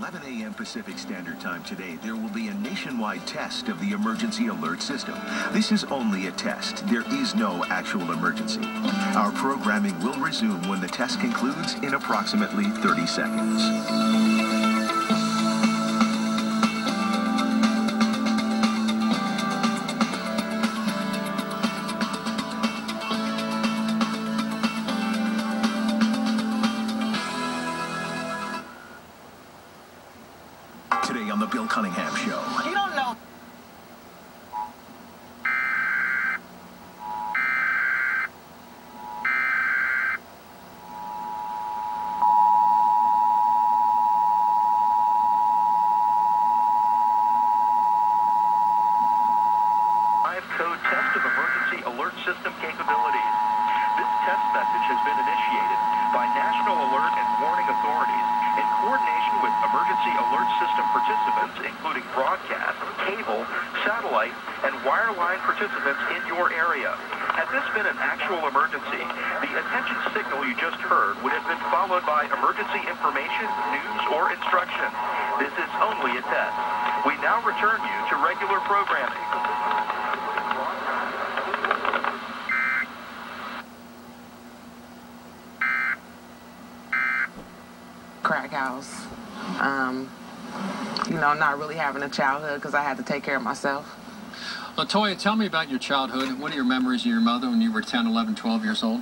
11 a.m. Pacific Standard Time today, there will be a nationwide test of the emergency alert system. This is only a test. There is no actual emergency. Our programming will resume when the test concludes in approximately 30 seconds. Today on the Bill Cunningham Show. You don't know. Live code test of emergency alert system capabilities. This test message has been initiated by National Alert and Warning Authorities in coordination with emergency alert system participants, including broadcast, cable, satellite, and wireline participants in your area. Had this been an actual emergency, the attention signal you just heard would have been followed by emergency information, news, or instruction. This is only a test. We now return you to regular programming. Crack house. Not really having a childhood because I had to take care of myself. Latoya, tell me about your childhood. What are your memories of your mother when you were 10, 11, 12 years old?